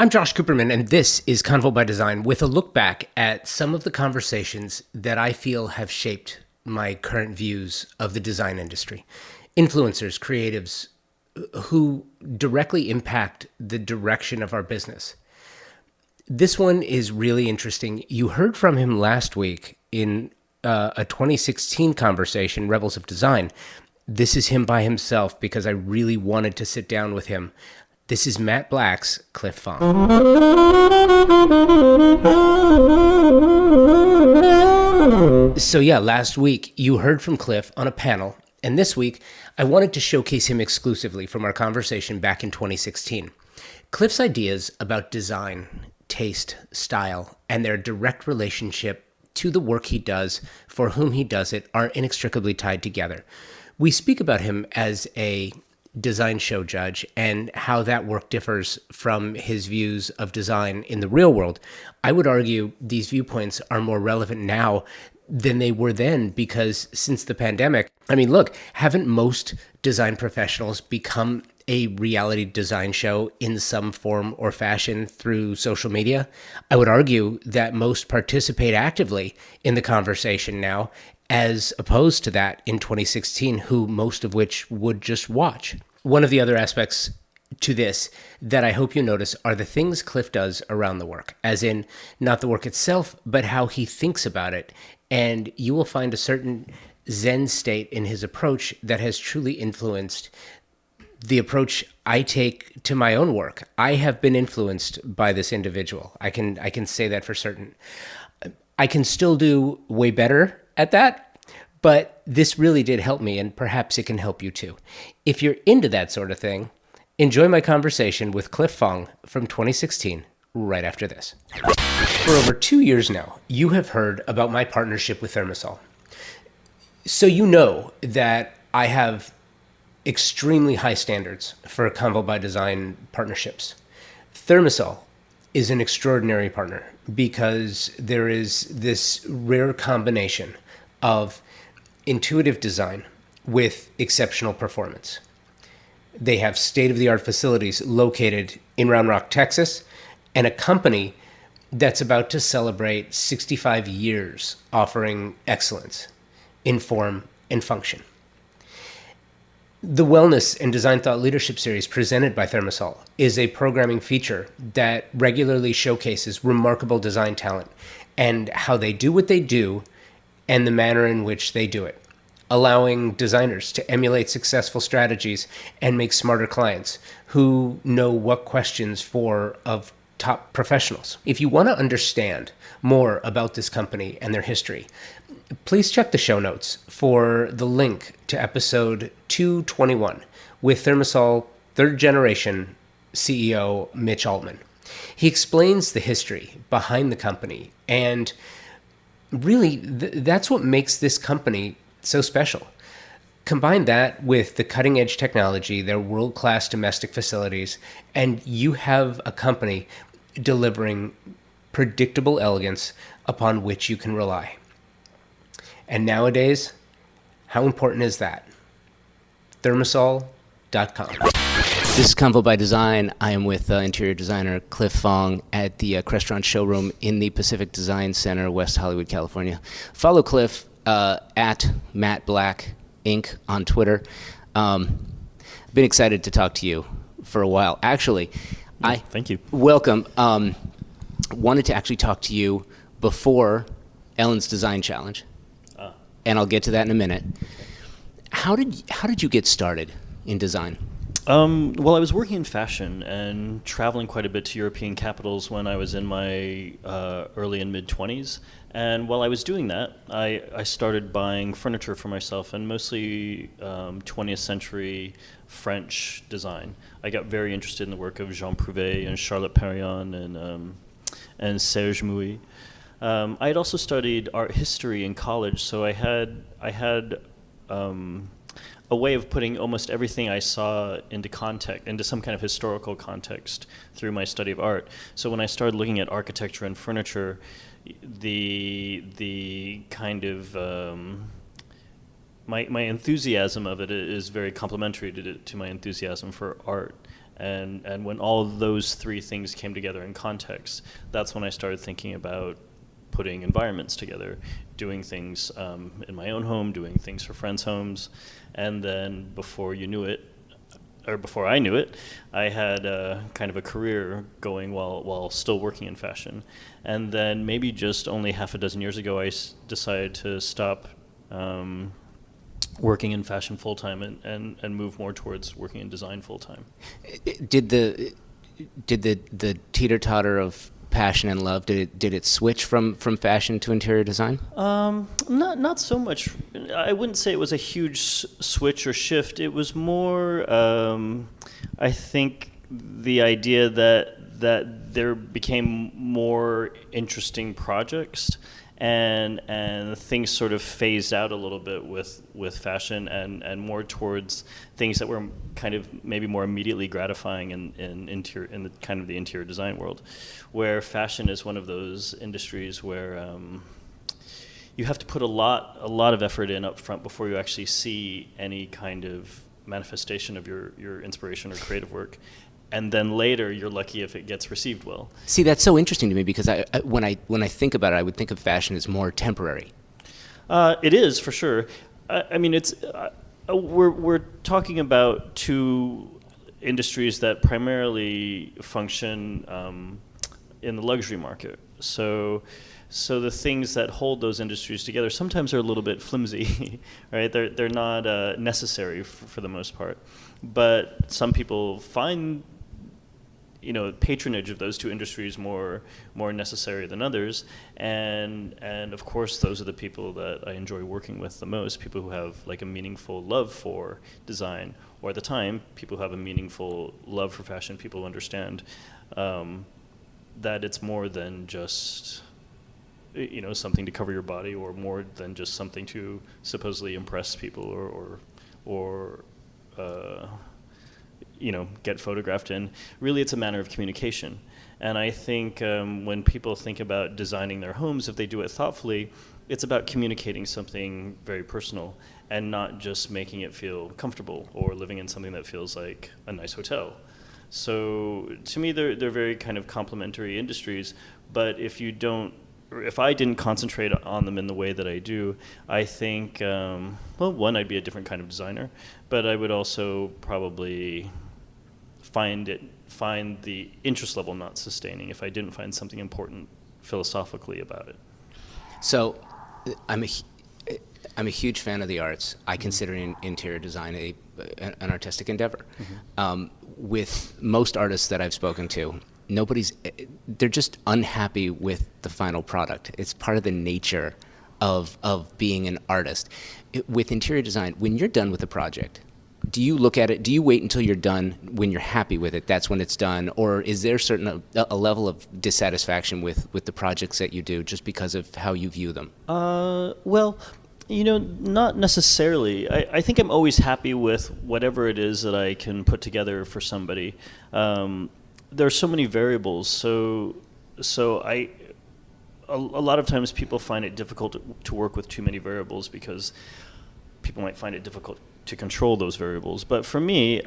I'm Josh Cooperman, and this is Convo by Design, with a look back at some of the conversations that I feel have shaped my current views of the design industry. Influencers, creatives who directly impact the direction of our business. This one is really interesting. You heard from him last week in a 2016 conversation, Rebels of Design. This is him by himself because I really wanted to sit down with him. This is Matt Black's Cliff Fong. So yeah, last week you heard from Cliff on a panel, and this week I wanted to showcase him exclusively from our conversation back in 2016. Cliff's ideas about design, taste, style, and their direct relationship to the work he does, for whom he does it, are inextricably tied together. We speak about him as a design show judge and how that work differs from his views of design in the real world. I would argue these viewpoints are more relevant now than they were then, because since the pandemic, I mean, look, haven't most design professionals become a reality design show in some form or fashion through social media? I would argue that most participate actively in the conversation now, as opposed to that in 2016, who most of which would just watch. One of the other aspects to this that I hope you notice are the things Cliff does around the work, as in not the work itself, but how he thinks about it. And you will find a certain Zen state in his approach that has truly influenced the approach I take to my own work. I have been influenced by this individual. I can say that for certain. I can still do way better at that, but this really did help me, and perhaps it can help you too. If you're into that sort of thing, enjoy my conversation with Cliff Fong from 2016 right after this. For over 2 years now, you have heard about my partnership with Thermosol. So you know that I have extremely high standards for Convo by Design partnerships. Thermosol is an extraordinary partner because there is this rare combination of intuitive design with exceptional performance. They have state-of-the-art facilities located in Round Rock, Texas, and a company that's about to celebrate 65 years offering excellence in form and function. The Wellness and Design Thought Leadership Series presented by Thermosol is a programming feature that regularly showcases remarkable design talent and how they do what they do and the manner in which they do it, allowing designers to emulate successful strategies and make smarter clients who know what questions for of top professionals. If you want to understand more about this company and their history, please check the show notes for the link to episode 221 with Thermosol third generation CEO Mitch Altman. He explains the history behind the company, and really that's what makes this company so special. Combine that with the cutting edge technology, their world-class domestic facilities, and you have a company delivering predictable elegance upon which you can rely. And nowadays, how important is that? Thermosol.com. This is Convo by Design. I am with interior designer Cliff Fong at the Crestron showroom in the Pacific Design Center, West Hollywood, California. Follow Cliff at Matt Black Inc. on Twitter. I've been excited to talk to you for a while. Actually, thank you. Welcome. Wanted to actually talk to you before Ellen's Design Challenge, and I'll get to that in a minute. How did you get started in design? Well, I was working in fashion and traveling quite a bit to European capitals when I was in my early and mid-20s. And while I was doing that, I started buying furniture for myself, and mostly 20th century French design. I got very interested in the work of Jean Prouvé and Charlotte Perriand and Serge Mouy. I had also studied art history in college, so I had a way of putting almost everything I saw into some kind of historical context through my study of art. So when I started looking at architecture and furniture, the kind of my enthusiasm of it is very complementary to my enthusiasm for art. And when all those three things came together in context, that's when I started thinking about putting environments together, doing things in my own home, doing things for friends' homes, and then before I knew it, I had kind of a career going while still working in fashion. And then maybe just only half a dozen years ago, I decided to stop working in fashion full-time and move more towards working in design full-time. Did the teeter-totter of passion and love, did it switch from fashion to interior design? Not so much. I wouldn't say it was a huge switch or shift. It was more, I think, the idea that there became more interesting projects, and things sort of phased out a little bit with fashion, and more towards things that were kind of maybe more immediately gratifying in the kind of the interior design world, where fashion is one of those industries where you have to put a lot of effort in up front before you actually see any kind of manifestation of your inspiration or creative work. And then later, you're lucky if it gets received well. See, that's so interesting to me, because when I think about it, I would think of fashion as more temporary. It is, for sure. I mean, it's we're talking about two industries that primarily function in the luxury market. So the things that hold those industries together sometimes are a little bit flimsy, right? They're not necessary for the most part. But some people find patronage of those two industries more necessary than others, and of course those are the people that I enjoy working with the most, people who have like a meaningful love for design, or at the time, people who have a meaningful love for fashion, people who understand that it's more than just something to cover your body, or more than just something to supposedly impress people or get photographed in. Really, it's a matter of communication. And I think when people think about designing their homes, if they do it thoughtfully, it's about communicating something very personal and not just making it feel comfortable or living in something that feels like a nice hotel. So to me, they're very kind of complementary industries. But if I didn't concentrate on them in the way that I do, I think, one, I'd be a different kind of designer, but I would also probably find the interest level not sustaining if I didn't find something important philosophically about it. So, I'm a huge fan of the arts. I consider interior design an artistic endeavor. Mm-hmm. With most artists that I've spoken to, they're just unhappy with the final product. It's part of the nature of being an artist. With interior design, when you're done with a project, do you look at it, do you wait until you're done when you're happy with it, that's when it's done? Or is there a level of dissatisfaction with the projects that you do just because of how you view them? Well, not necessarily. I think I'm always happy with whatever it is that I can put together for somebody. There are so many variables, so a lot of times people find it difficult to work with too many variables because people might find it difficult to control those variables. But for me,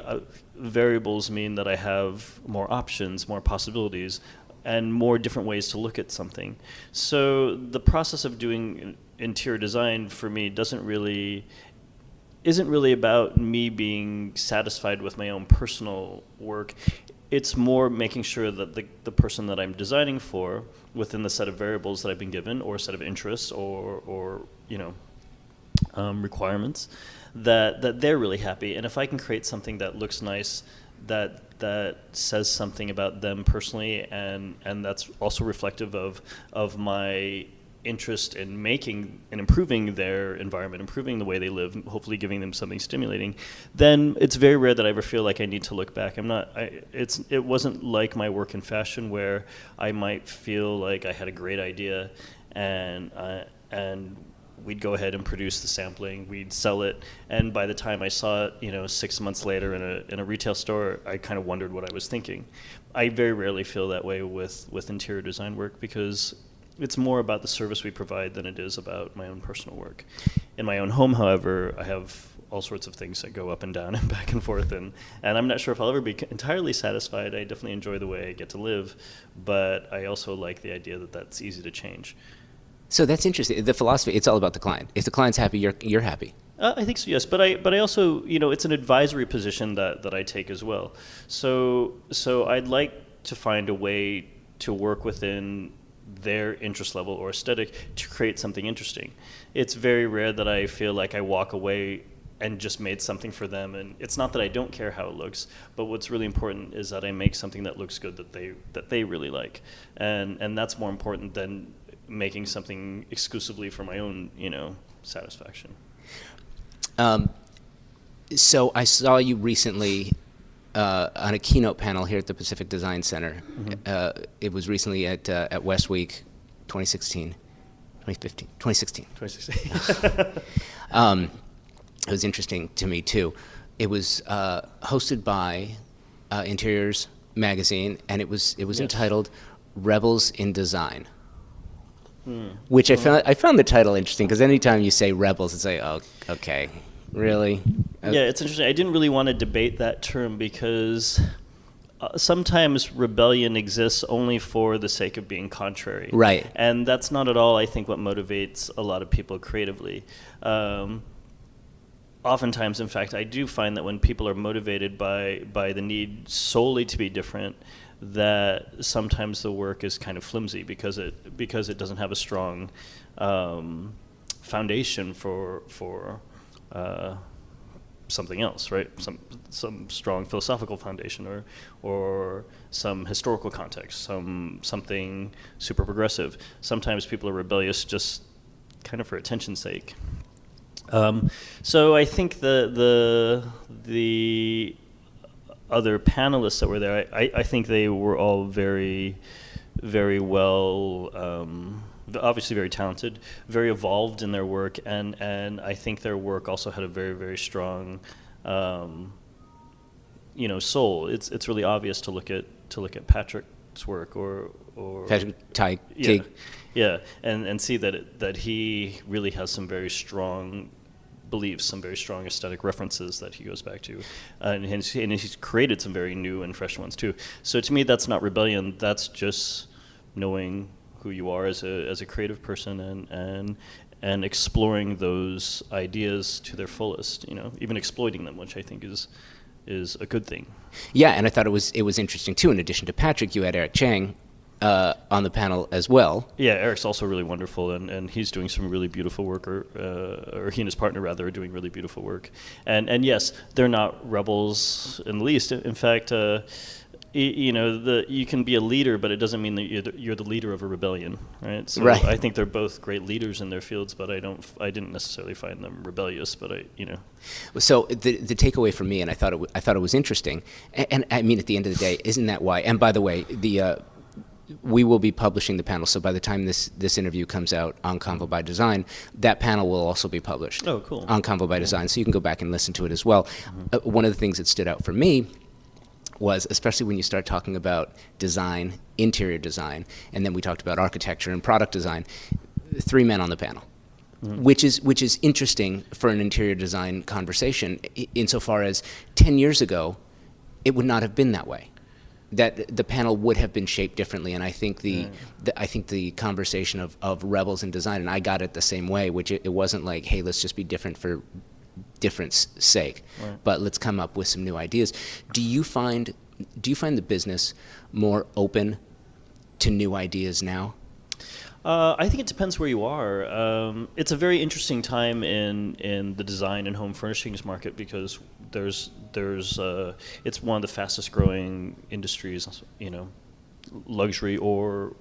variables mean that I have more options, more possibilities, and more different ways to look at something. So the process of doing interior design for me isn't really about me being satisfied with my own personal work. It's more making sure that the person that I'm designing for, within the set of variables that I've been given, or a set of interests, or requirements, that they're really happy. And if I can create something that looks nice, that says something about them personally, and that's also reflective of my interest in making and improving their environment, improving the way they live, hopefully giving them something stimulating, then it's very rare that I ever feel like I need to look back. It wasn't like my work in fashion where I might feel like I had a great idea and we'd go ahead and produce the sampling, we'd sell it, and by the time I saw it, 6 months later in a retail store, I kind of wondered what I was thinking. I very rarely feel that way with interior design work, because it's more about the service we provide than it is about my own personal work. In my own home, however, I have all sorts of things that go up and down and back and forth, and I'm not sure if I'll ever be entirely satisfied. I definitely enjoy the way I get to live, but I also like the idea that that's easy to change. So that's interesting. The philosophy, it's all about the client. If the client's happy, you're happy. I think so, yes. But I also, it's an advisory position that I take as well. So I'd like to find a way to work within their interest level or aesthetic to create something interesting. It's very rare that I feel like I walk away and just made something for them. And it's not that I don't care how it looks, but what's really important is that I make something that looks good that they really like. And that's more important than making something exclusively for my own, satisfaction. So I saw you recently on a keynote panel here at the Pacific Design Center. Mm-hmm. It was recently at West Week 2016. 2016. It was interesting to me, too. It was hosted by Interiors Magazine, and it was yes. entitled Rebels in Design. Which I found the title interesting, because anytime you say rebels, it's like, oh, okay, really? Yeah, it's interesting. I didn't really want to debate that term because sometimes rebellion exists only for the sake of being contrary. Right. And that's not at all, I think, what motivates a lot of people creatively. Oftentimes, in fact, I do find that when people are motivated by the need solely to be different, that sometimes the work is kind of flimsy because it doesn't have a strong foundation for something else, right? Some strong philosophical foundation or some historical context, something super progressive. Sometimes people are rebellious just kind of for attention's sake. So I think the other panelists that were there, I think they were all very, very well, obviously very talented, very evolved in their work, and I think their work also had a very, very strong, soul. It's really obvious to look at Patrick's work or Patrick Teague. Yeah, and see that he really has some very strong beliefs, some very strong aesthetic references that he goes back to, and he's created some very new and fresh ones too. So to me, that's not rebellion. That's just knowing who you are as a creative person and exploring those ideas to their fullest. Even exploiting them, which I think is a good thing. Yeah, and I thought it was interesting too. In addition to Patrick, you had Eric Chang on the panel as well. Yeah, Eric's also really wonderful, and he's doing some really beautiful work, or he and his partner rather are doing really beautiful work. And yes, they're not rebels in the least. In fact, you can be a leader, but it doesn't mean that you're the leader of a rebellion, right? So right. I think they're both great leaders in their fields, but I didn't necessarily find them rebellious, but So the takeaway for me, and I thought it was interesting, and I mean, at the end of the day, isn't that why? And by the way, we will be publishing the panel, so by the time this interview comes out on Convo by Design, that panel will also be published. Oh, cool. On Convo by Design, so you can go back and listen to it as well. Mm-hmm. One of the things that stood out for me was, especially when you start talking about design, interior design, and then we talked about architecture and product design, 3 men on the panel. Mm-hmm. Which is interesting for an interior design conversation, insofar as 10 years ago, it would not have been that way. That the panel would have been shaped differently, and I think the conversation of rebels in design, and I got it the same way, which it wasn't like, hey, let's just be different for difference sake, right, but let's come up with some new ideas. Do you find the business more open to new ideas now? I think it depends where you are. It's a very interesting time in the design and home furnishings market because there's it's one of the fastest growing industries, luxury or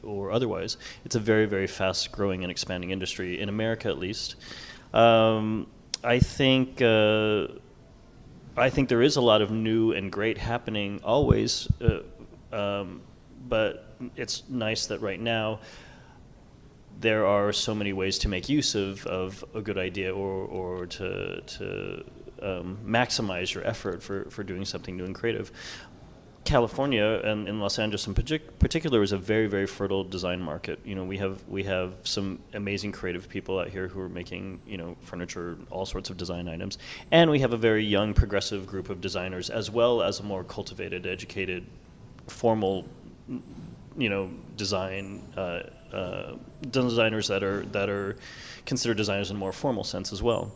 otherwise. It's a very, very fast growing and expanding industry in America, at least. I think there is a lot of new and great happening always, but it's nice that right now there are so many ways to make use of a good idea or to maximize your effort for doing something new and creative. California and in Los Angeles in particular is a very, very fertile design market. We have some amazing creative people out here who are making, furniture, all sorts of design items, and we have a very young, progressive group of designers, as well as a more cultivated, educated, formal, designers that are considered designers in a more formal sense as well.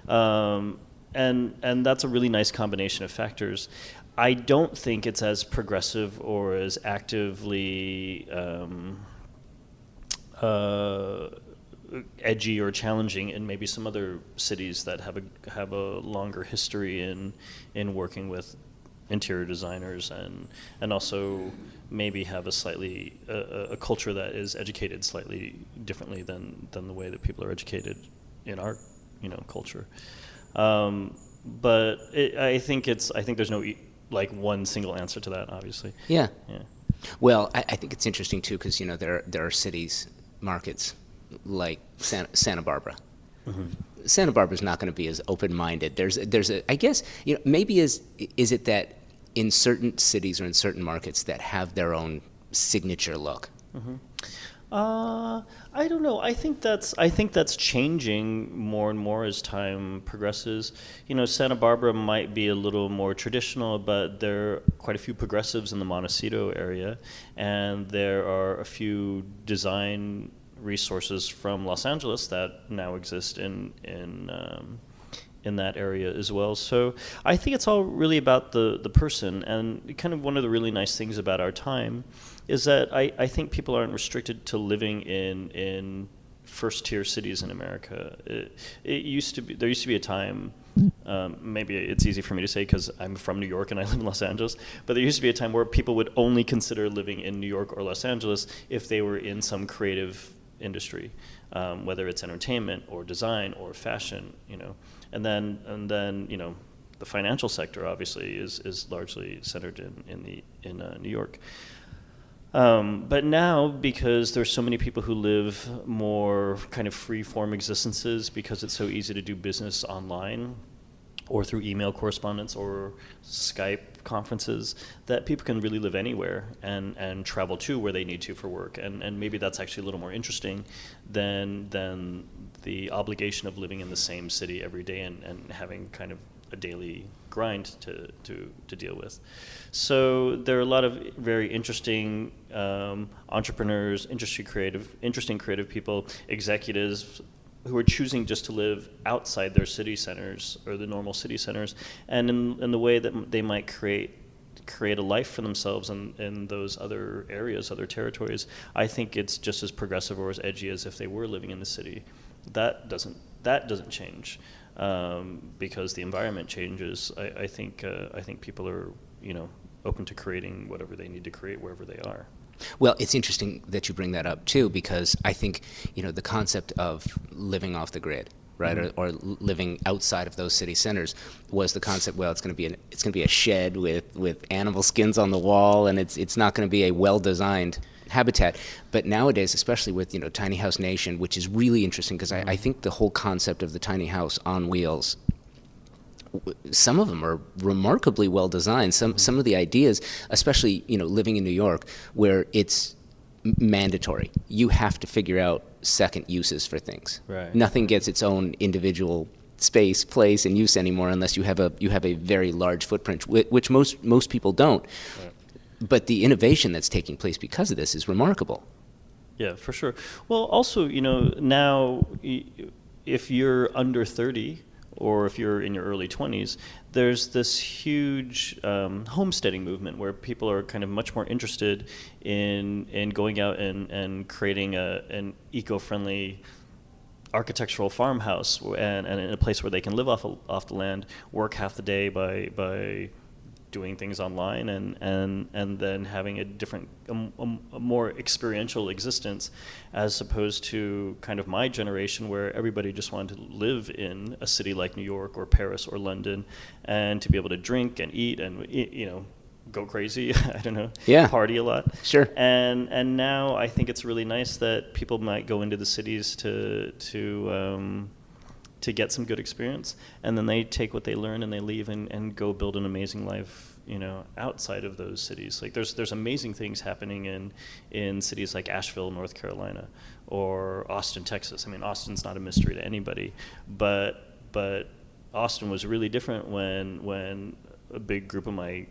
And that's a really nice combination of factors. I don't think it's as progressive or as actively edgy or challenging in maybe some other cities that have a longer history in working with interior designers and also maybe have a culture that is educated slightly differently than the way that people are educated in our culture. But I think there's no one single answer to that, obviously. Yeah. Well, I think it's interesting too because there are cities, markets like Santa Barbara. Mm-hmm. Santa Barbara's not going to be as open-minded. I guess maybe is it that in certain cities or in certain markets that have their own signature look. Mm-hmm. I don't know. I think that's changing more and more as time progresses. Santa Barbara might be a little more traditional, but there are quite a few progressives in the Montecito area, and there are a few design resources from Los Angeles that now exist in that area as well. So I think it's all really about the person, and kind of one of the really nice things about our time is that I think people aren't restricted to living in first-tier cities in America. There used to be a time, maybe it's easy for me to say because I'm from New York and I live in Los Angeles, but there used to be a time where people would only consider living in New York or Los Angeles if they were in some creative industry, whether it's entertainment or design or fashion, and then the financial sector obviously is largely centered in New York. But now, because there's so many people who live more kind of free-form existences because it's so easy to do business online or through email correspondence or Skype conferences, that people can really live anywhere and travel to where they need to for work. And maybe that's actually a little more interesting than the obligation of living in the same city every day and having kind of a daily grind to deal with. So there are a lot of very interesting entrepreneurs, interesting creative people, executives who are choosing just to live outside their city centers or the normal city centers, and in the way that they might create a life for themselves in those other areas, other territories. I think it's just as progressive or as edgy as if they were living in the city. That doesn't change. Because the environment changes. I think people are open to creating whatever they need to create wherever they are. Well, it's interesting that you bring that up too, because I think the concept of living off the grid, right, mm-hmm. or living outside of those city centers was the concept. Well, it's going to be a shed with animal skins on the wall, and it's not going to be a well-designed habitat. But nowadays, especially with Tiny House Nation, which is really interesting because I think the whole concept of the tiny house on wheels, some of them are remarkably well designed. Some of the ideas, especially living in New York, where it's mandatory, you have to figure out second uses for things. Right. Nothing gets its own individual space, place, and use anymore unless you have a very large footprint, which most people don't. Right. But the innovation that's taking place because of this is remarkable. Yeah, for sure. Well, also, now if you're under 30 or if you're in your early 20s, there's this huge homesteading movement where people are kind of much more interested in going out and creating an eco-friendly architectural farmhouse and in a place where they can live off the land, work half the day by doing things online and then having a more experiential existence, as opposed to kind of my generation where everybody just wanted to live in a city like New York or Paris or London and to be able to drink and eat and go crazy. I don't know. Yeah. Party a lot. Sure. And now I think it's really nice that people might go into the cities to get some good experience, and then they take what they learn and they leave and go build an amazing life, outside of those cities. Like there's amazing things happening in cities like Asheville, North Carolina, or Austin, Texas. I mean, Austin's not a mystery to anybody, but Austin was really different when a big group of my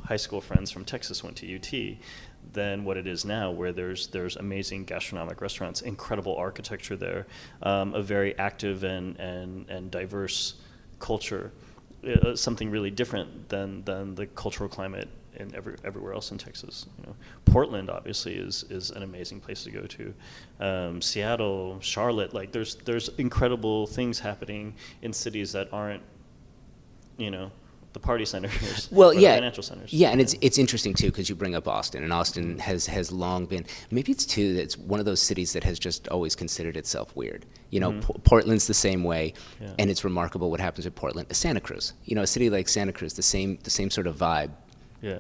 high school friends from Texas went to UT than what it is now, where there's amazing gastronomic restaurants, incredible architecture there, a very active and diverse culture, something really different than the cultural climate in everywhere else in Texas. Portland obviously is an amazing place to go to. Seattle, Charlotte, like there's incredible things happening in cities that aren't the party centers, well, or yeah, the financial centers. Yeah, and it's interesting too because you bring up Austin, and Austin has long been, maybe it's too, it's one of those cities that has just always considered itself weird. Portland's the same way, and it's remarkable what happens at Portland. Santa Cruz, a city like Santa Cruz, the same sort of vibe. Yeah.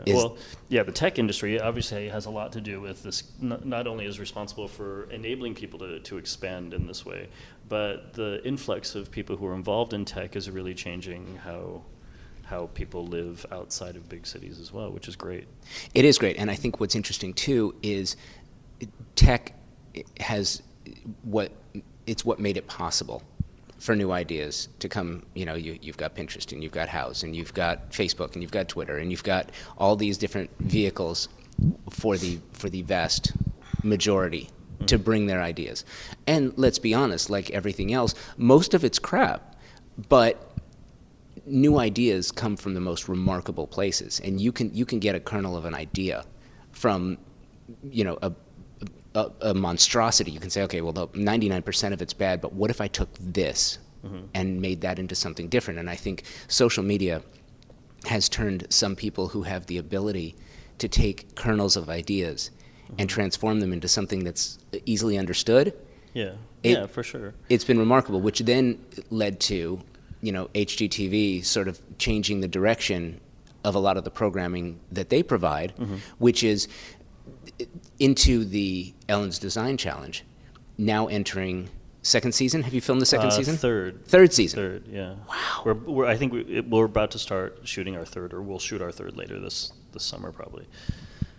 The tech industry obviously has a lot to do with this. Not only is responsible for enabling people to expand in this way, but the influx of people who are involved in tech is really changing how people live outside of big cities as well, which is great. It is great, and I think what's interesting too is tech has what made it possible for new ideas to come. You've got Pinterest, and you've got House, and you've got Facebook, and you've got Twitter, and you've got all these different vehicles for the vast majority to bring their ideas. And let's be honest, like everything else, most of it's crap, but new ideas come from the most remarkable places, and you can get a kernel of an idea from a monstrosity. You can say, okay, well, 99% of it's bad, but what if I took this and made that into something different? And I think social media has turned some people who have the ability to take kernels of ideas and transform them into something that's easily understood. Yeah, for sure. It's been remarkable, which then led to HGTV sort of changing the direction of a lot of the programming that they provide, which is into the Ellen's Design Challenge, now entering second season. Have you filmed the second season? Third season. Third, yeah. Wow. I think we're about to start shooting our third, or we'll shoot our third later this summer probably.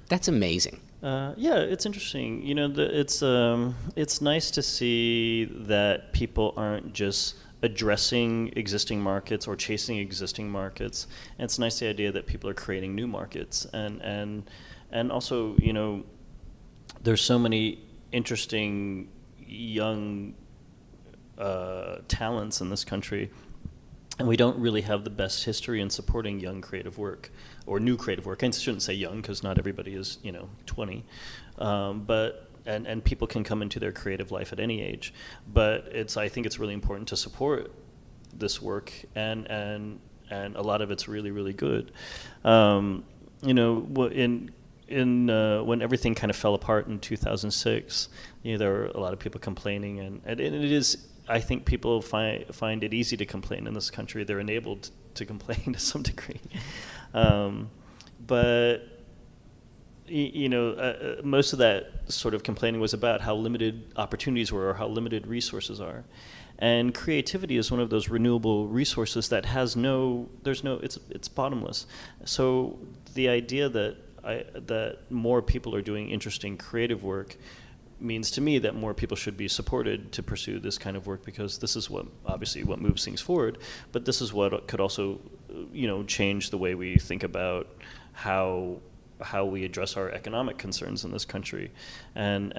That's amazing. Yeah, it's interesting. It's nice to see that people aren't just addressing existing markets or chasing existing markets. And it's nice the idea that people are creating new markets, and also there's so many interesting young talents in this country, and we don't really have the best history in supporting young creative work or new creative work. I shouldn't say young because not everybody is 20, but. And people can come into their creative life at any age, but I think it's really important to support this work, and a lot of it's really, really good. When everything kind of fell apart in 2006, there were a lot of people complaining, and it is. I think people find it easy to complain in this country. They're enabled to complain to some degree, but. Most of that sort of complaining was about how limited opportunities were or how limited resources are. And creativity is one of those renewable resources that it's bottomless. So the idea that more people are doing interesting creative work means to me that more people should be supported to pursue this kind of work, because this is what moves things forward, but this is what could also, change the way we think about how we address our economic concerns in this country, and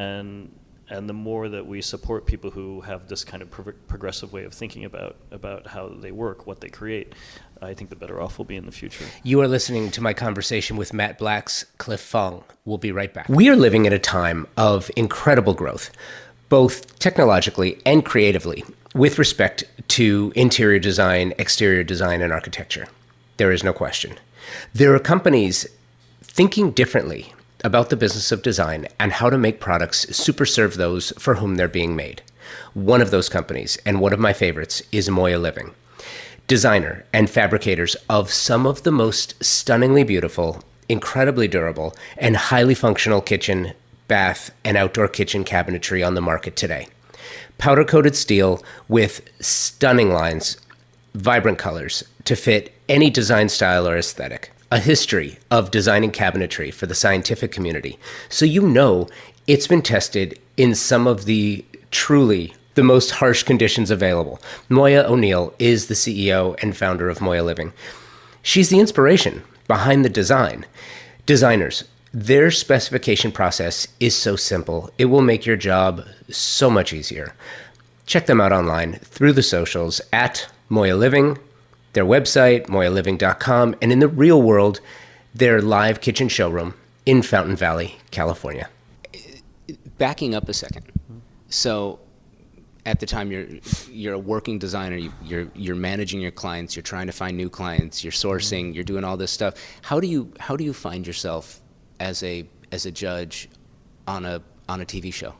the more that we support people who have this kind of progressive way of thinking about how they work, what they create, I think the better off we'll be in the future. You are listening to my conversation with Matt Black's Cliff Fong. We'll be right back. We are living at a time of incredible growth, both technologically and creatively, with respect to interior design, exterior design, and architecture. There is no question. There are companies thinking differently about the business of design and how to make products super serve those for whom they're being made. One of those companies, and one of my favorites, is Moya Living. Designer and fabricators of some of the most stunningly beautiful, incredibly durable, and highly functional kitchen, bath, and outdoor kitchen cabinetry on the market today. Powder-coated steel with stunning lines, vibrant colors to fit any design style or aesthetic. a history of designing cabinetry for the scientific community. So you know it's been tested in some of the truly the most harsh conditions available. Moya O'Neill is the CEO and founder of Moya Living. She's the inspiration behind the design. Designers, their specification process is so simple. It will make your job so much easier. Check them out online through the socials at Moya Living, their website, moyaliving.com, and in the real world, their live kitchen showroom in Fountain Valley, California. Backing up a second. So at the time you're a working designer, you're managing your clients, you're trying to find new clients, you're sourcing, you're doing all this stuff. How do you find yourself as a judge on a TV show?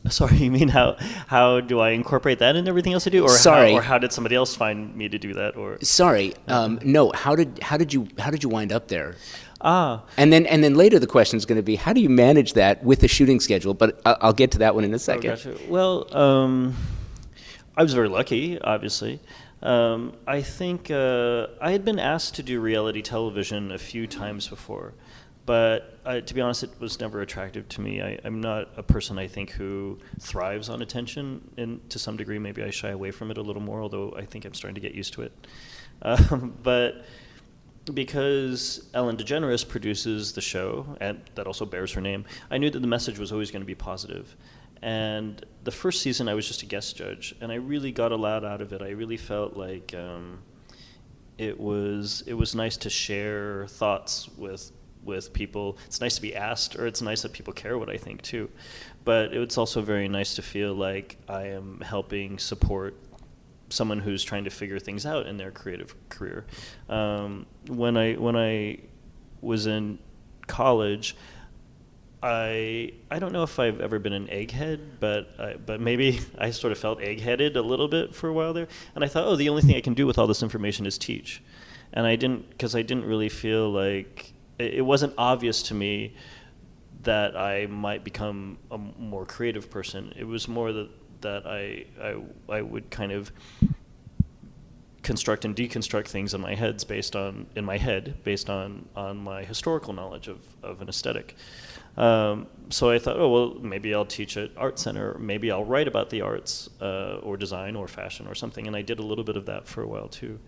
Sorry, you mean how do I incorporate that in everything else I do, or how did somebody else find me to do that, or? Sorry, no. How did you wind up there? And then later the question is going to be, how do you manage that with the shooting schedule? But I'll get to that one in a second. Oh, gotcha. Well, I was very lucky, obviously. I think I had been asked to do reality television a few times before, but to be honest, it was never attractive to me. I'm not a person, I think, who thrives on attention, and to some degree maybe I shy away from it a little more, although I think I'm starting to get used to it. But because Ellen DeGeneres produces the show, and that also bears her name, I knew that the message was always going to be positive. And the first season I was just a guest judge, and I really got a lot out of it. I really felt like it was nice to share thoughts with people. It's nice to be asked, or it's nice that people care what I think too. But it's also very nice to feel like I am helping support someone who's trying to figure things out in their creative career. When I was in college, I don't know if I've ever been an egghead, but maybe I sort of felt egg-headed a little bit for a while there. And I thought, the only thing I can do with all this information is teach. And I didn't really feel like, it wasn't obvious to me that I might become a more creative person. It was more that I would kind of construct and deconstruct things in my head based on my historical knowledge of an aesthetic. So I thought, maybe I'll teach at Art Center, maybe I'll write about the arts, or design or fashion or something, and I did a little bit of that for a while too.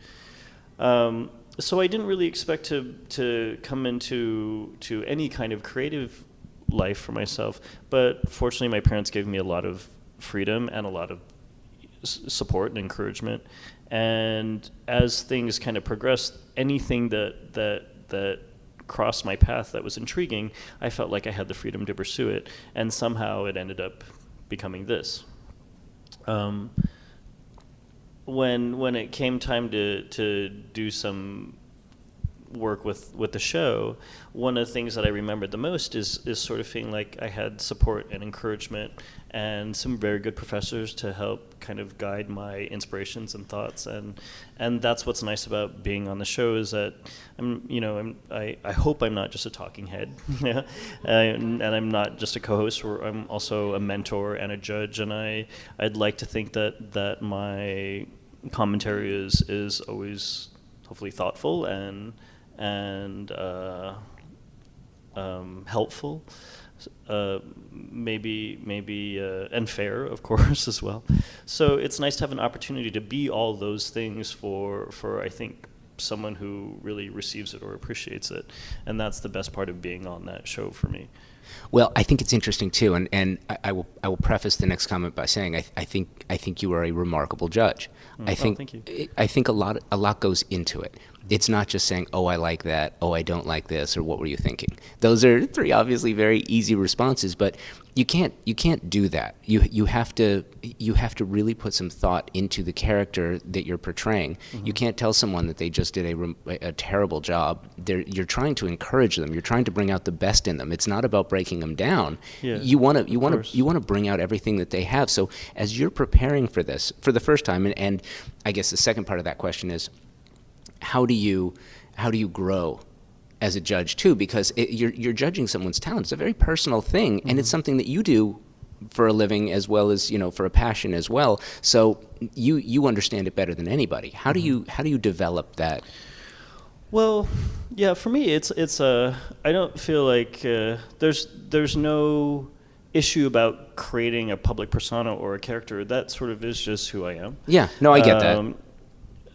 So I didn't really expect to come into any kind of creative life for myself, but fortunately my parents gave me a lot of freedom and a lot of support and encouragement. And as things kind of progressed, anything that crossed my path that was intriguing, I felt like I had the freedom to pursue it, and somehow it ended up becoming this. When it came time to do some work with the show, one of the things that I remembered the most is sort of feeling like I had support and encouragement and some very good professors to help kind of guide my inspirations and thoughts, and that's what's nice about being on the show, is that I hope I'm not just a talking head, and I'm not just a co-host, or I'm also a mentor and a judge, and I'd like to think that my commentary is always hopefully thoughtful and helpful, maybe and fair, of course, as well. So it's nice to have an opportunity to be all those things for I think someone who really receives it or appreciates it, and that's the best part of being on that show for me. Well, I think it's interesting too, and I will preface the next comment by saying I think you are a remarkable judge. Thank you. I think a lot goes into it. It's not just saying, oh, I like that, oh, I don't like this, or what were you thinking? Those are three obviously very easy responses, but you can't do that. You have to really put some thought into the character that you're portraying. Mm-hmm. You can't tell someone that they just did a terrible job. You're trying to encourage them. You're trying to bring out the best in them. It's not about breaking them down. Yeah, you want to bring out everything that they have. So as you're preparing for this for the first time, and I guess the second part of that question is, how do you grow as a judge too? Because you're judging someone's talent. It's a very personal thing, and it's something that you do for a living as well as for a passion as well. So you understand it better than anybody. How do you develop that? Well, yeah, for me, I don't feel like there's no issue about creating a public persona or a character. That sort of is just who I am. Yeah, no, I get that.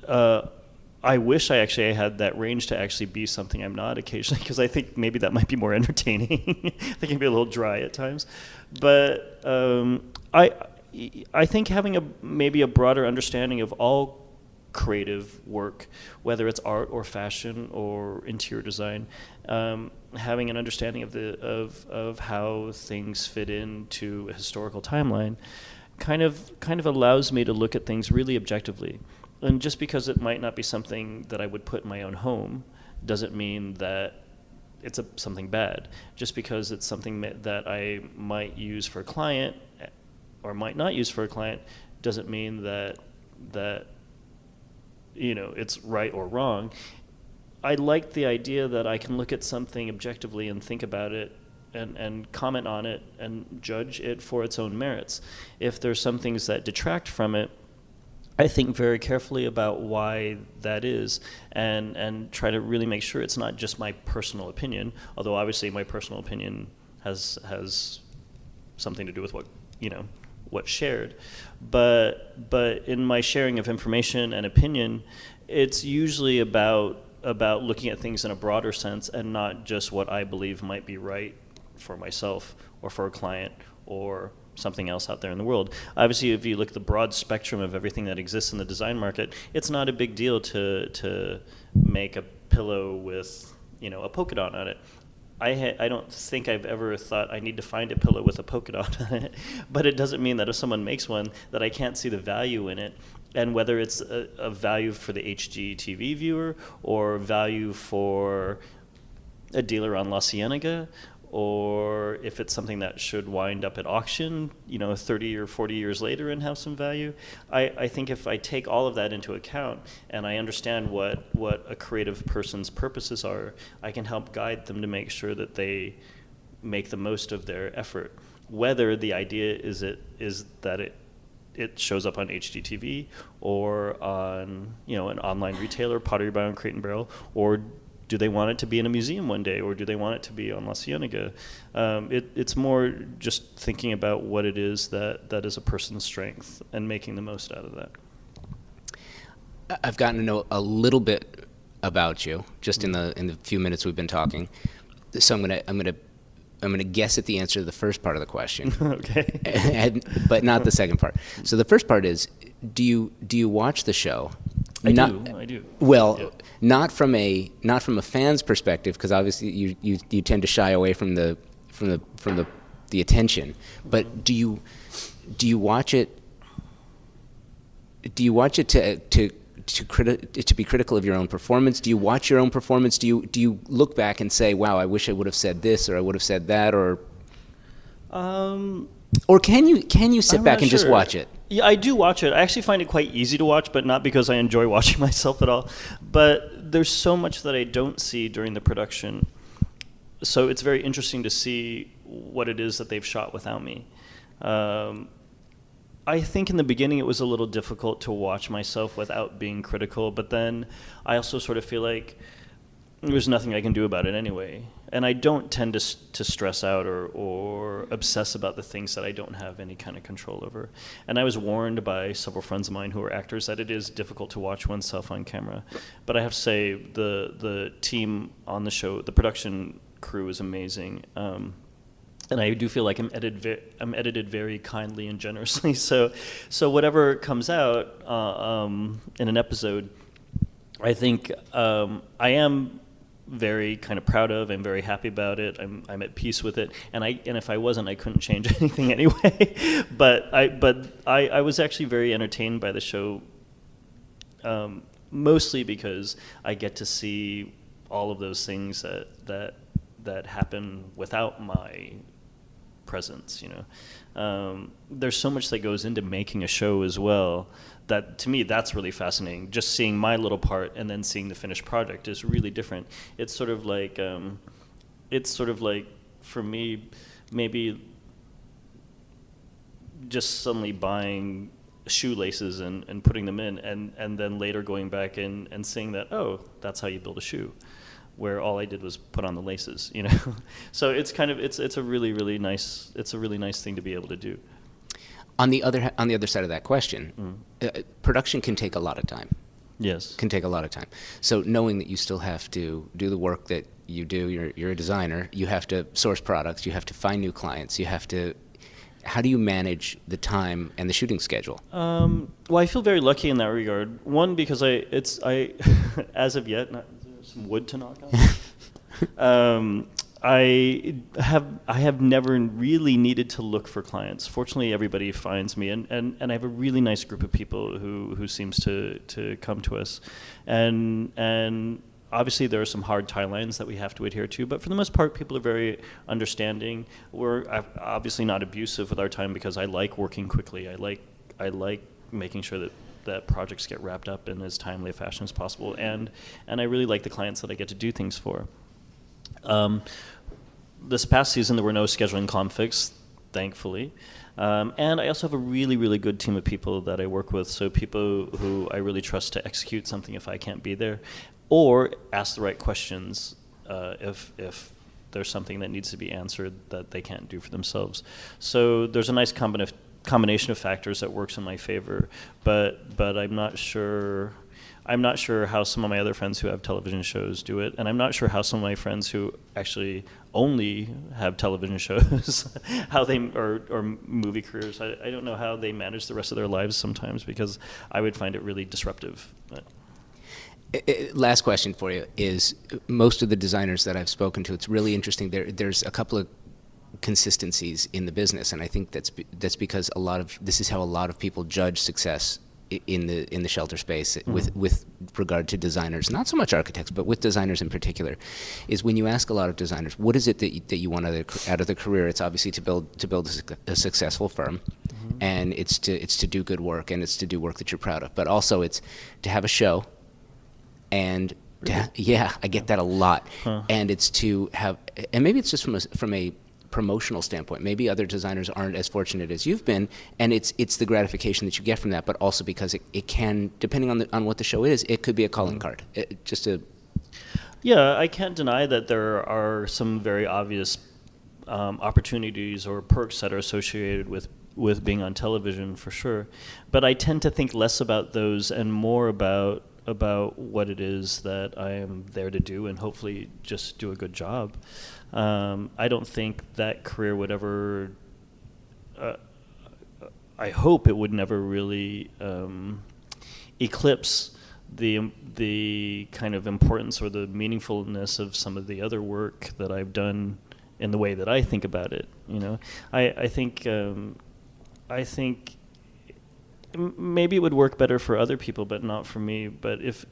Uh, I wish I actually had that range to actually be something I'm not occasionally, because I think maybe that might be more entertaining. They can be a little dry at times, but I think having maybe a broader understanding of all creative work, whether it's art or fashion or interior design, having an understanding of how things fit into a historical timeline, kind of allows me to look at things really objectively. And just because it might not be something that I would put in my own home, doesn't mean that it's something bad. Just because it's something that I might use for a client or might not use for a client, doesn't mean that it's right or wrong. I like the idea that I can look at something objectively and think about it and comment on it and judge it for its own merits. If there's some things that detract from it, I think very carefully about why that is, and try to really make sure it's not just my personal opinion, although obviously my personal opinion has something to do with what's shared. But in my sharing of information and opinion, it's usually about looking at things in a broader sense and not just what I believe might be right for myself or for a client or something else out there in the world. Obviously, if you look at the broad spectrum of everything that exists in the design market, it's not a big deal to make a pillow with a polka dot on it. I don't think I've ever thought I need to find a pillow with a polka dot on it, but it doesn't mean that if someone makes one that I can't see the value in it, and whether it's a value for the HGTV viewer or value for a dealer on La Cienega, or if it's something that should wind up at auction, 30 or 40 years later and have some value. I think if I take all of that into account and I understand what a creative person's purposes are, I can help guide them to make sure that they make the most of their effort. Whether the idea is that it shows up on HGTV or on an online retailer, Pottery Barn, Crate and Barrel, or do they want it to be in a museum one day, or do they want it to be on La Cienega? It's more just thinking about what it is that is a person's strength and making the most out of that. I've gotten to know a little bit about you just in the few minutes we've been talking. So I'm gonna guess at the answer to the first part of the question. Okay. But not the second part. So the first part is, do you watch the show? I do. Well, yeah. not from a fan's perspective, because obviously you tend to shy away from the attention. But do you watch it? Do you watch it to be critical of your own performance? Do you watch your own performance? Do you look back and say, "Wow, I wish I would have said this, or I would have said that," or can you sit back and just watch it? Yeah, I do watch it. I actually find it quite easy to watch, but not because I enjoy watching myself at all. But there's so much that I don't see during the production. So it's very interesting to see what it is that they've shot without me. I think in the beginning it was a little difficult to watch myself without being critical, but then I also sort of feel like there's nothing I can do about it anyway. And I don't tend to stress out or obsess about the things that I don't have any kind of control over. And I was warned by several friends of mine who are actors that it is difficult to watch oneself on camera. But I have to say, the team on the show, the production crew is amazing. And I do feel like I'm edited very kindly and generously. So whatever comes out in an episode, I think I am very kind of proud of. I'm very happy about it. I'm at peace with it. And if I wasn't, I couldn't change anything anyway. But I was actually very entertained by the show, mostly because I get to see all of those things that happen without my presence. There's so much that goes into making a show as well, that to me that's really fascinating. Just seeing my little part and then seeing the finished product is really different. It's sort of like for me, maybe just suddenly buying shoelaces and putting them in, and then later going back and seeing that, oh, that's how you build a shoe, where all I did was put on the laces, you know. So it's kind of it's a really nice thing to be able to do. On the other side of that question, production can take a lot of time. Yes. Can take a lot of time. So knowing that you still have to do the work that you do, you're a designer, you have to source products, you have to find new clients, you have to. How do you manage the time and the shooting schedule? Well, I feel very lucky in that regard. One, because I as of yet, some wood to knock on. I have never really needed to look for clients. Fortunately, everybody finds me, and I have a really nice group of people who seems to come to us, and obviously there are some hard timelines that we have to adhere to, but for the most part, people are very understanding. We're obviously not abusive with our time because I like working quickly. I like making sure that projects get wrapped up in as timely a fashion as possible, and I really like the clients that I get to do things for. This past season, there were no scheduling conflicts, thankfully. And I also have a really good team of people that I work with, so people who I really trust to execute something if I can't be there, or ask the right questions if there's something that needs to be answered that they can't do for themselves. So there's a nice combination of factors that works in my favor, but I'm not sure how some of my other friends who have television shows do it, and I'm not sure how some of my friends who actually only have television shows, how they or movie careers. I don't know how they manage the rest of their lives sometimes, because I would find it really disruptive. Last question for you is, most of the designers that I've spoken to, it's really interesting. There's a couple of consistencies in the business, and I think that's because this is how a lot of people judge success in the shelter space with regard to designers, not so much architects, but with designers in particular, is when you ask a lot of designers, what is it that you want out of the career? It's obviously to build a successful firm, and it's to do good work, and it's to do work that you're proud of, but also it's to have a show, and I get that a lot, and it's to have, and maybe it's just from a promotional standpoint. Maybe other designers aren't as fortunate as you've been, and it's the gratification that you get from that, but also because it can, depending on what the show is, it could be a calling card. Yeah, I can't deny that there are some very obvious opportunities or perks that are associated with being on television, for sure. But I tend to think less about those and more about what it is that I am there to do, and hopefully just do a good job. I don't think that career would ever, I hope it would never really eclipse the kind of importance or the meaningfulness of some of the other work that I've done in the way that I think about it. You know, I think maybe it would work better for other people, but not for me. But if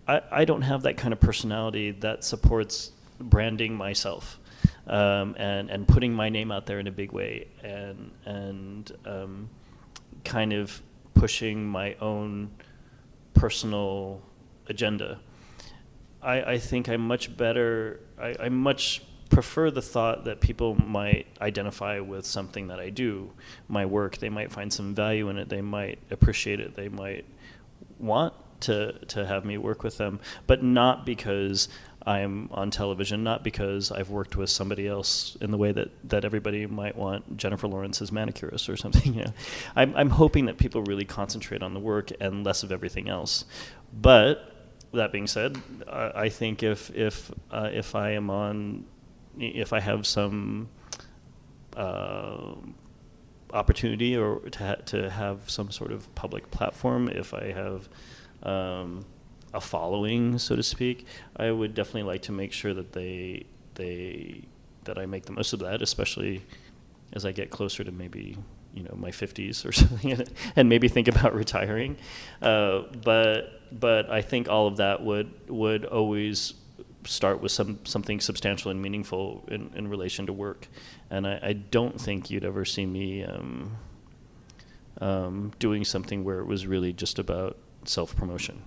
I don't have that kind of personality that supports branding myself and putting my name out there in a big way and kind of pushing my own personal agenda. I think I'm much better. I much prefer the thought that people might identify with something that I do, my work. They might find some value in it. They might appreciate it. They might want to have me work with them, but not because I'm on television, not because I've worked with somebody else in the way that everybody might want Jennifer Lawrence as manicurist or something. You know, I'm hoping that people really concentrate on the work and less of everything else. But that being said, I think if I have some opportunity or to have some sort of public platform, if I have a following, so to speak, I would definitely like to make sure that that I make the most of that, especially as I get closer to maybe my 50s or something, and maybe think about retiring. But I think all of that would always start with something substantial and meaningful in relation to work, and I don't think you'd ever see me doing something where it was really just about self-promotion.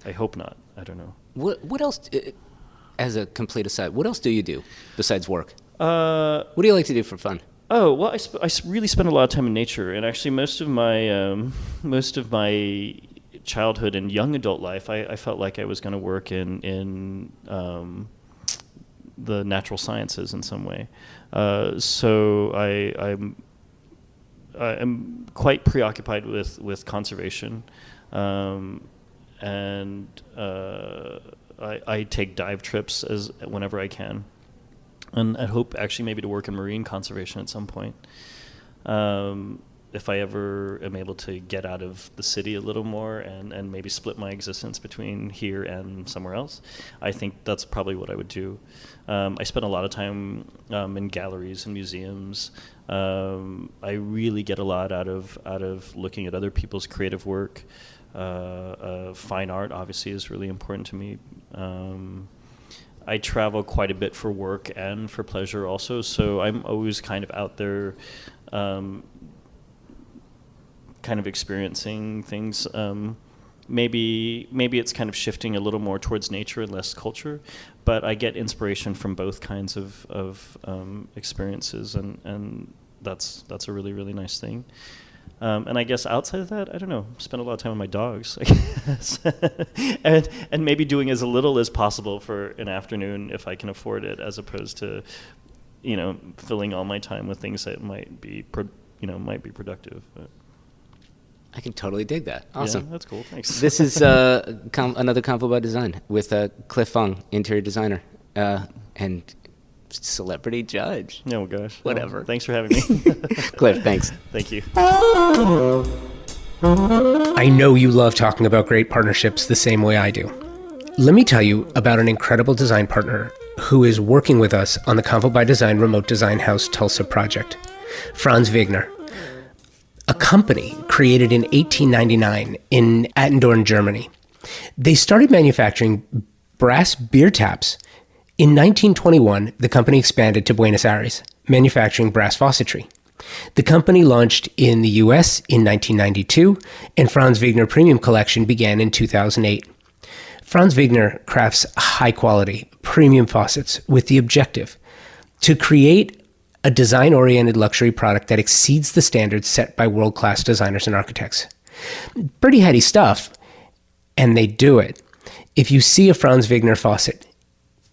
I hope not. I don't know. What else, as a complete aside, what else do you do besides work? What do you like to do for fun? Oh well, really spent a lot of time in nature, and actually most of my childhood and young adult life, I felt like I was going to work in the natural sciences in some way. So I'm quite preoccupied with conservation, and I take dive trips whenever I can. And I hope actually maybe to work in marine conservation at some point. If I ever am able to get out of the city a little more and maybe split my existence between here and somewhere else, I think that's probably what I would do. I spend a lot of time in galleries and museums. I really get a lot out of looking at other people's creative work. Fine art obviously is really important to me. I travel quite a bit for work and for pleasure also, so I'm always kind of out there kind of experiencing things. Maybe it's kind of shifting a little more towards nature and less culture, but I get inspiration from both kinds of experiences, and that's a really, really nice thing. And I guess outside of that, I don't know, spend a lot of time with my dogs, I guess. and maybe doing as little as possible for an afternoon if I can afford it, as opposed to, filling all my time with things that might be productive. But. I can totally dig that. Awesome. Yeah, that's cool. Thanks. This is another Convo by Design with Cliff Fong, interior designer, and celebrity judge. Oh, gosh. Whatever. Well, thanks for having me. Cliff, thanks. Thank you. I know you love talking about great partnerships the same way I do. Let me tell you about an incredible design partner who is working with us on the Convo by Design Remote Design House Tulsa project, Franz Wegner, a company created in 1899 in Attendorn, Germany. They started manufacturing brass beer taps. In 1921, the company expanded to Buenos Aires, manufacturing brass faucetry. The company launched in the US in 1992, and Franz Wegner Premium Collection began in 2008. Franz Wegner crafts high-quality, premium faucets with the objective to create a design-oriented luxury product that exceeds the standards set by world-class designers and architects. Pretty heady stuff, and they do it. If you see a Franz Wegner faucet,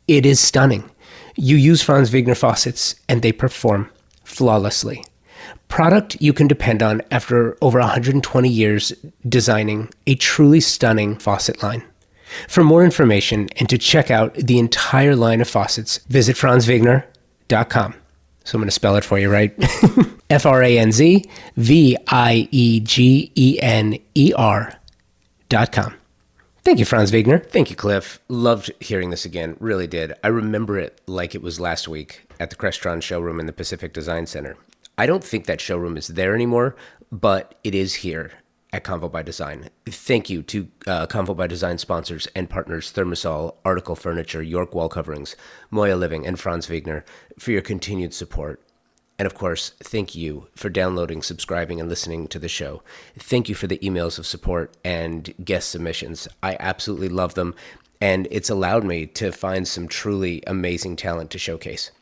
it is stunning. You use Franz Wegner faucets, and they perform flawlessly. Product you can depend on after over 120 years designing a truly stunning faucet line. For more information and to check out the entire line of faucets, visit franzwegner.com. So I'm going to spell it for you, right? FranzVigner.com. Thank you, Franz Wegner. Thank you, Cliff. Loved hearing this again. Really did. I remember it like it was last week at the Crestron showroom in the Pacific Design Center. I don't think that showroom is there anymore, but it is here at Convo by Design. Thank you to Convo by Design sponsors and partners Thermosol, Article Furniture, York Wall Coverings, Moya Living, and Franz Wegner for your continued support. And of course, thank you for downloading, subscribing, and listening to the show. Thank you for the emails of support and guest submissions. I absolutely love them, and it's allowed me to find some truly amazing talent to showcase.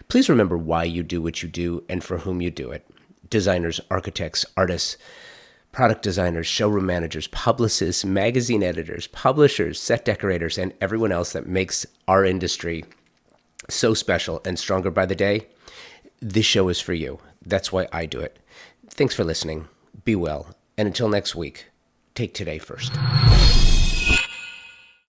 Please remember why you do what you do and for whom you do it. Designers, architects, artists, product designers, showroom managers, publicists, magazine editors, publishers, set decorators, and everyone else that makes our industry so special and stronger by the day. This show is for you. That's why I do it. Thanks for listening. Be well. And until next week, take today first.